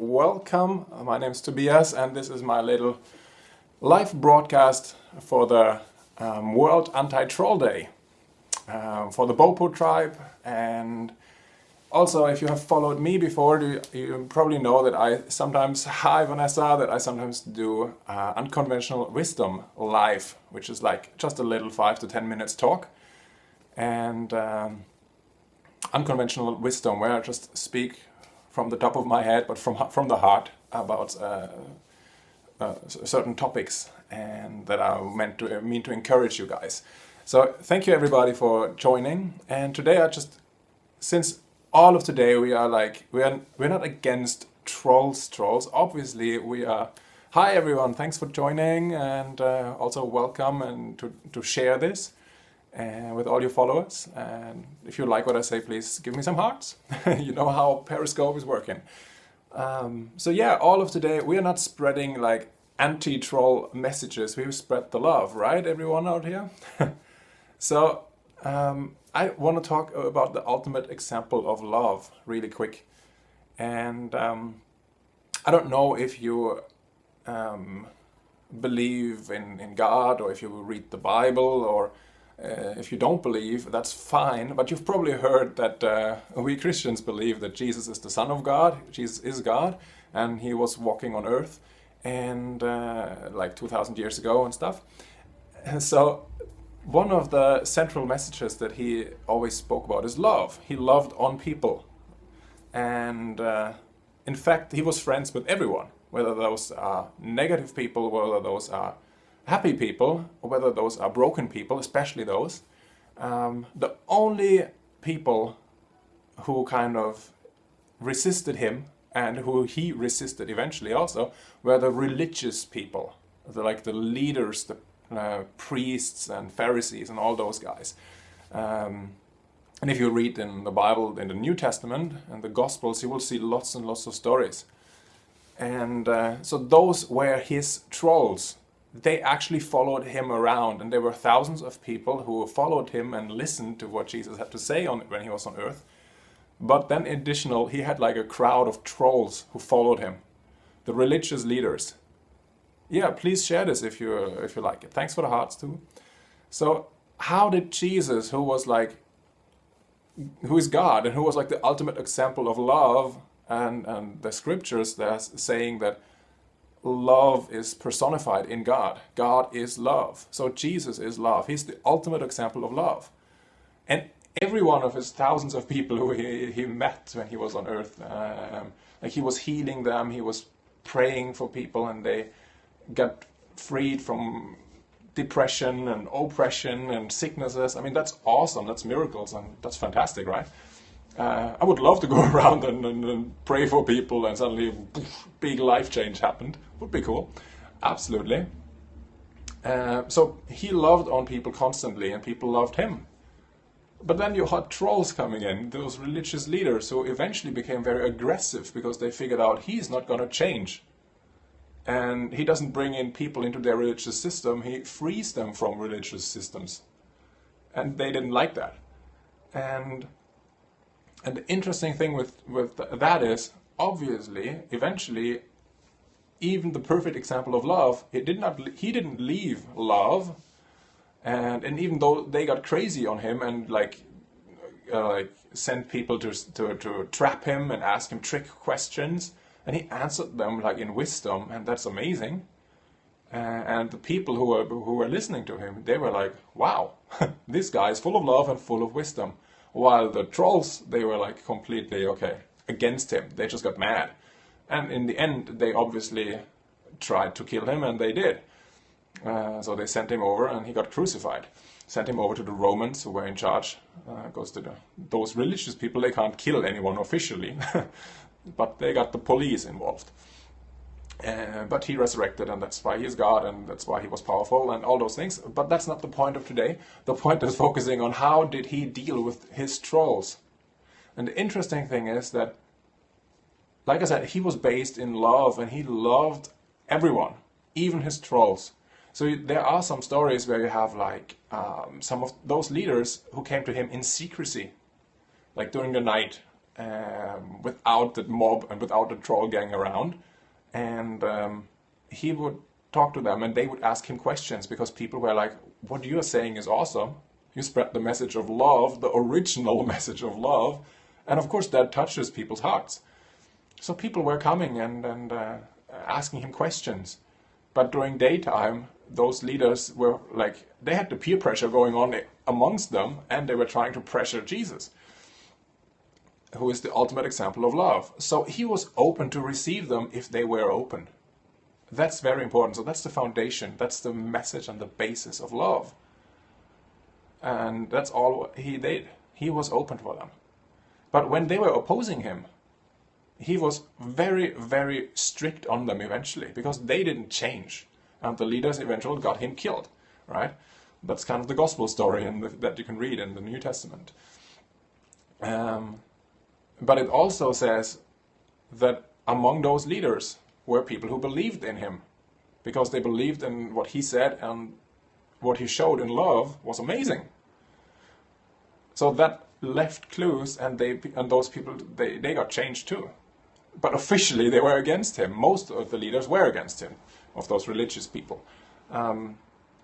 welcome. My name is Tobias, and this is my little live broadcast for the World Anti-Troll Day for the Bopo tribe. And also, if you have followed me before, you probably know that I sometimes do Unconventional Wisdom live, which is like just a little 5 to 10 minutes talk. And Unconventional Wisdom, where I just speak from the top of my head, but from the heart about certain topics, and that I mean to encourage you guys. So thank you everybody for joining. And today since all of today we're not against trolls. Obviously we are. Hi everyone, thanks for joining, and also welcome and to share this with all your followers. And if you like what I say, please give me some hearts. You know how Periscope is working. So yeah, all of today we are not spreading like anti-troll messages. We spread the love, right, everyone out here? So I want to talk about the ultimate example of love really quick. And I don't know if you believe in God, or if you read the Bible, or if you don't believe, that's fine. But you've probably heard that we Christians believe that Jesus is the Son of God. Jesus is God, and he was walking on earth, and like 2,000 years ago and stuff. And so one of the central messages that he always spoke about is love. He loved on people. And in fact, he was friends with everyone, whether those are negative people, whether those are happy people, or whether those are broken people, especially those. The only people who kind of resisted him, and who he resisted eventually also, were the religious people, like the leaders, the priests and Pharisees and all those guys. And if you read in the Bible, in the New Testament and the Gospels, you will see lots and lots of stories. And so those were his trolls. They actually followed him around, and there were thousands of people who followed him and listened to what Jesus had to say when he was on earth. But then he had like a crowd of trolls who followed him, the religious leaders. Yeah, please share this if you like it. Thanks for the hearts too. So how did Jesus, who is God and who was like the ultimate example of love, and the scriptures that's saying that love is personified in God. God is love. So Jesus is love. He's the ultimate example of love. And every one of his thousands of people who he met when he was on earth, like he was healing them, he was praying for people, and they got freed from depression and oppression and sicknesses. I mean, that's awesome. That's miracles, and that's fantastic, right? I would love to go around and pray for people, and suddenly big life change happened. Would be cool. Absolutely. So he loved on people constantly, and people loved him. But then you had trolls coming in, those religious leaders who eventually became very aggressive because they figured out he's not going to change. And he doesn't bring in people into their religious system, he frees them from religious systems. And they didn't like that. And the interesting thing with that is, obviously, eventually, even the perfect example of love, he didn't leave love, and even though they got crazy on him and like sent people to trap him and ask him trick questions, and he answered them like in wisdom, and that's amazing. And the people who were listening to him, they were like, wow, this guy is full of love and full of wisdom. While the trolls, they were like completely against him. They just got mad. And in the end, they obviously tried to kill him, and they did. So they sent him over, and he got crucified. Sent him over to the Romans, who were in charge. Goes to those religious people, they can't kill anyone officially. But they got the police involved. But he resurrected, and that's why he's God, and that's why he was powerful, and all those things. But that's not the point of today. The point is focusing on how did he deal with his trolls. And the interesting thing is that, like I said, he was based in love, and he loved everyone, even his trolls. So there are some stories where you have like some of those leaders who came to him in secrecy, like during the night, without the mob and without the troll gang around. And he would talk to them and they would ask him questions because people were like, what you're saying is awesome. You spread the message of love, the original message of love. And of course that touches people's hearts. So people were coming and asking him questions. But during daytime, those leaders were like, they had the peer pressure going on amongst them, and they were trying to pressure Jesus, who is the ultimate example of love. So he was open to receive them if they were open. That's very important. So that's the foundation. That's the message and the basis of love. And that's all he did. He was open for them. But when they were opposing him, he was very, very strict on them eventually, because they didn't change. And the leaders eventually got him killed, right? That's kind of the gospel story that you can read in the New Testament. But it also says that among those leaders were people who believed in him, because they believed in what he said, and what he showed in love was amazing. So that left clues, and those people, they got changed too. But officially they were against him. Most of the leaders were against him, of those religious people.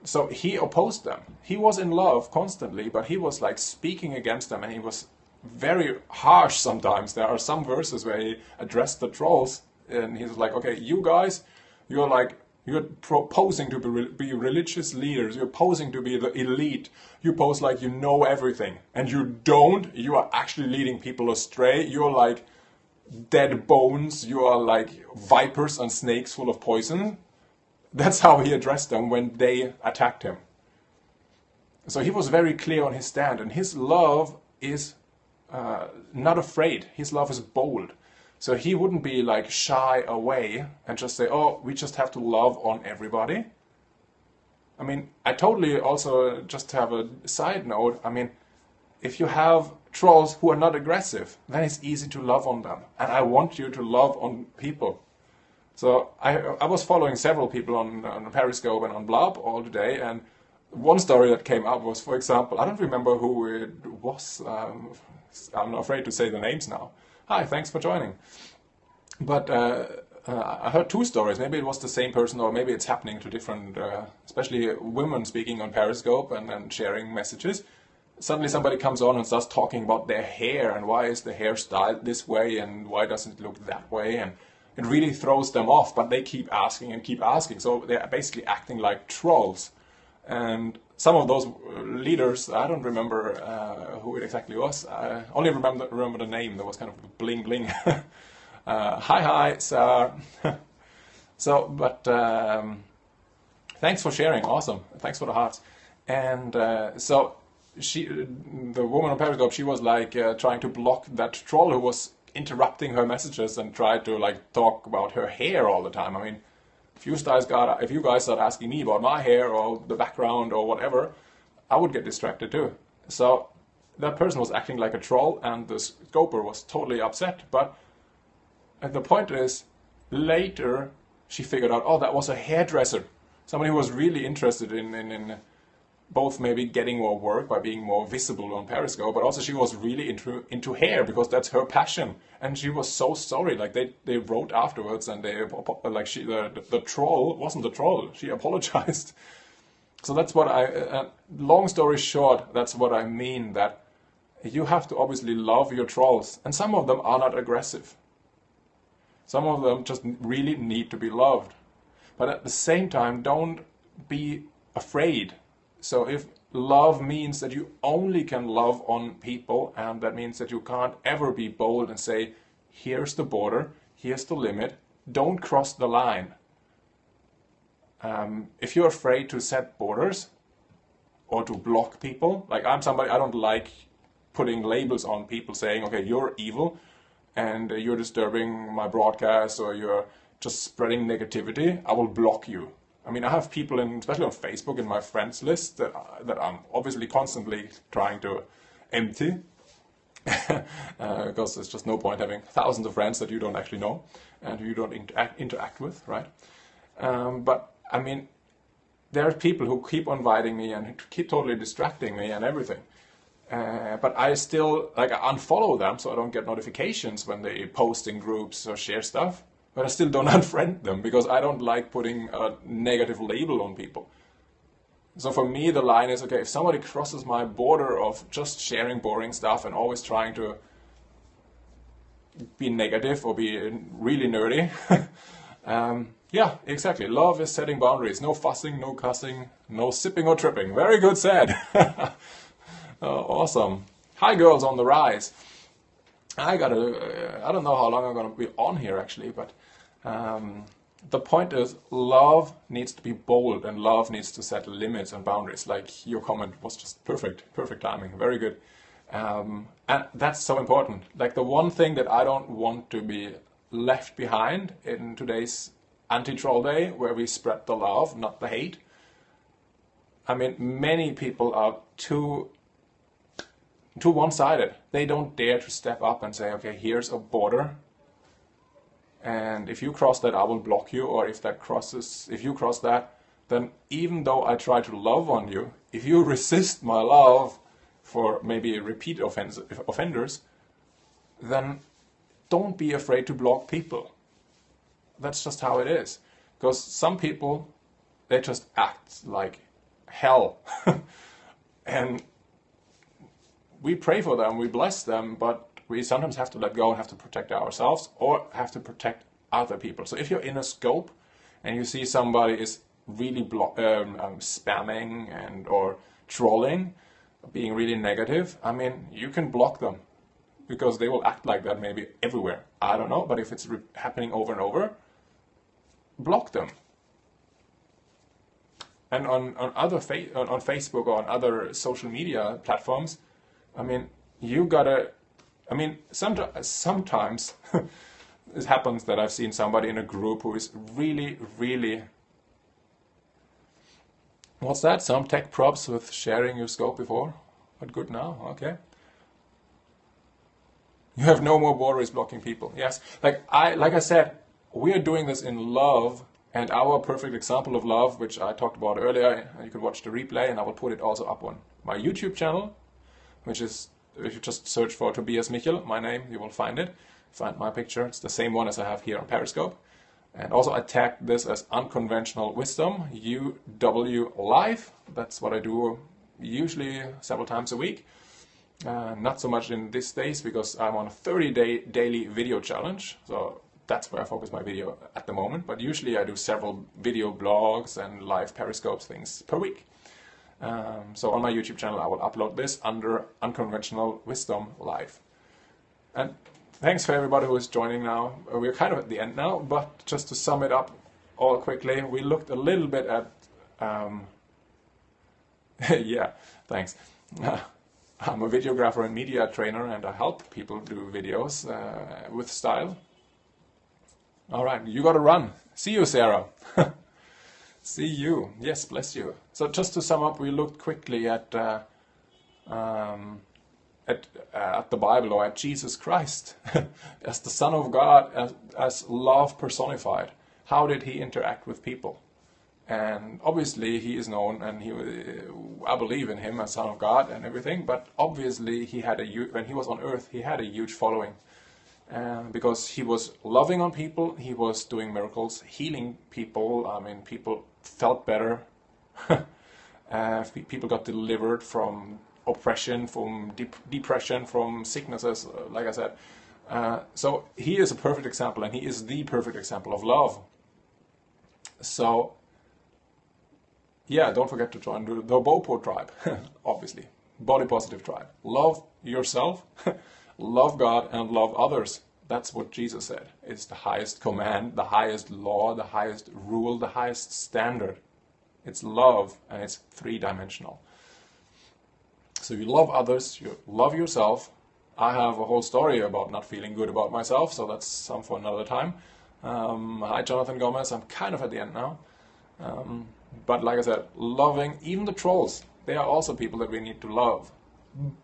So he opposed them. He was in love constantly, but he was like speaking against them, and he was very harsh sometimes. There are some verses where he addressed the trolls, and he's like, okay, you guys, you're proposing to be religious leaders, you're posing to be the elite, you pose like you know everything, and you don't. You are actually leading people astray. You're like dead bones, you are like vipers and snakes full of poison. That's how he addressed them when they attacked him. So he was very clear on his stand, and his love is not afraid. His love is bold. So he wouldn't be like shy away and just say, oh, we just have to love on everybody. I mean, I totally also, just to have a side note, I mean, if you have trolls who are not aggressive, then it's easy to love on them. And I want you to love on people. So I was following several people on Periscope and on Blob all today, and one story that came up was, for example, I don't remember who it was. I'm afraid to say the names now. Hi, thanks for joining. But I heard two stories. Maybe it was the same person, or maybe it's happening to different, especially women speaking on Periscope and sharing messages. Suddenly somebody comes on and starts talking about their hair, and why is the hair styled this way, and why doesn't it look that way, and it really throws them off, but they keep asking and keep asking. So they're basically acting like trolls. And some of those leaders, I don't remember who it exactly was. I only remember the name. There was kind of bling bling. Hi, sir. So, but thanks for sharing. Awesome. Thanks for the hearts. And so the woman on Periscope, she was like trying to block that troll who was interrupting her messages and tried to like talk about her hair all the time. I mean, if you guys start asking me about my hair or the background or whatever, I would get distracted too. So that person was acting like a troll, and the scoper was totally upset. But the point is, later she figured out, oh, that was a hairdresser, somebody who was really interested in both maybe getting more work by being more visible on Periscope, but also she was really into hair, because that's her passion. And she was so sorry. Like they wrote afterwards, and the troll wasn't the troll. She apologized. So that's what long story short, that's what I mean, that you have to obviously love your trolls, and some of them are not aggressive. Some of them just really need to be loved. But at the same time, don't be afraid. So if love means that you only can love on people, and that means that you can't ever be bold and say, here's the border, here's the limit, don't cross the line. If you're afraid to set borders or to block people, like I'm somebody, I don't like putting labels on people saying, okay, you're evil and you're disturbing my broadcast, or you're just spreading negativity, I will block you. I mean, I have people, especially on Facebook, in my friends list that I'm obviously constantly trying to empty, because there's just no point having thousands of friends that you don't actually know and who you don't interact with, right? But I mean, there are people who keep inviting me and keep totally distracting me and everything. But I still, like, I unfollow them so I don't get notifications when they post in groups or share stuff. But I still don't unfriend them because I don't like putting a negative label on people. So for me, the line is, okay, if somebody crosses my border of just sharing boring stuff and always trying to be negative or be really nerdy, yeah, exactly. Love is setting boundaries. No fussing, no cussing, no sipping or tripping. Very good said. Awesome. Hi, girls on the rise. I don't know how long I'm gonna be on here actually, but the point is, love needs to be bold and love needs to set limits and boundaries. Like your comment was just perfect timing, very good. And that's so important. Like the one thing that I don't want to be left behind in today's anti-troll day, where we spread the love, not the hate. I mean, many people are too one-sided. They don't dare to step up and say, okay, here's a border, and if you cross that, I will block you, or if you cross that, then even though I try to love on you, if you resist my love for maybe repeat offenders, then don't be afraid to block people. That's just how it is. Because some people, they just act like hell. And we pray for them, we bless them, but we sometimes have to let go and have to protect ourselves or have to protect other people. So if you're in a scope and you see somebody is really spamming and or trolling, being really negative, I mean, you can block them because they will act like that maybe everywhere. I don't know, but if it's happening over and over, block them. And on Facebook or on other social media platforms, I mean, sometimes it happens that I've seen somebody in a group who is really, really... What's that? Some tech props with sharing your scope before? But good now, okay. You have no more worries blocking people. Yes, like I said, we are doing this in love, and our perfect example of love, which I talked about earlier, you can watch the replay, and I will put it also up on my YouTube channel, which is, if you just search for Tobias Michel, my name, you will find it. Find my picture. It's the same one as I have here on Periscope. And also I tagged this as Unconventional Wisdom, UW Live. That's what I do usually several times a week. Not so much in these days because I'm on a 30-day daily video challenge. So that's where I focus my video at the moment. But usually I do several video blogs and live Periscope things per week. So on my YouTube channel I will upload this under Unconventional Wisdom Live. And thanks for everybody who is joining now. We're kind of at the end now, but just to sum it up all quickly, we looked a little bit at... yeah, thanks. I'm a videographer and media trainer, and I help people do videos with style. All right, you gotta run. See you, Sarah. See you. Yes, bless you. So just to sum up, we looked quickly at the Bible, or at Jesus Christ as the Son of God, as love personified. How did he interact with people? And obviously he is known, and I believe in him as Son of God and everything, but obviously when he was on earth, he had a huge following. Because he was loving on people, he was doing miracles, healing people. I mean, people felt better. People got delivered from oppression, from depression, from sicknesses, like I said. So he is a perfect example, and he is the perfect example of love. So, yeah, don't forget to join the Bopo tribe, obviously. Body positive tribe. Love yourself, love God, and love others. That's what Jesus said. It's the highest command, the highest law, the highest rule, the highest standard. It's love, and it's three-dimensional. So you love others, you love yourself. I have a whole story about not feeling good about myself, so that's some for another time. Hi, Jonathan Gomez. I'm kind of at the end now. But like I said, loving even the trolls. They are also people that we need to love.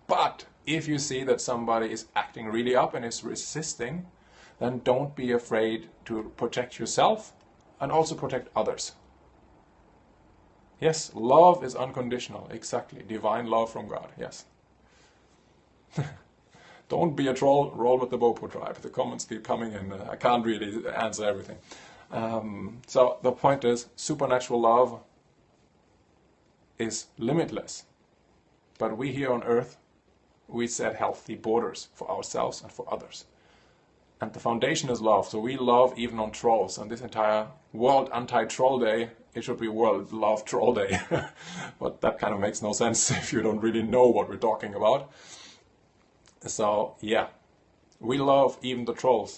But if you see that somebody is acting really up and is resisting, then don't be afraid to protect yourself and also protect others. Yes, love is unconditional. Exactly. Divine love from God. Yes. Don't be a troll, roll with the Bopo tribe. The comments keep coming in. I can't really answer everything. So the point is, supernatural love is limitless. But we here on earth, we set healthy borders for ourselves and for others. And the foundation is love. So we love even on trolls. And this entire World Anti-Troll Day, it should be World Love Troll Day. But that kind of makes no sense if you don't really know what we're talking about. So yeah, we love even the trolls.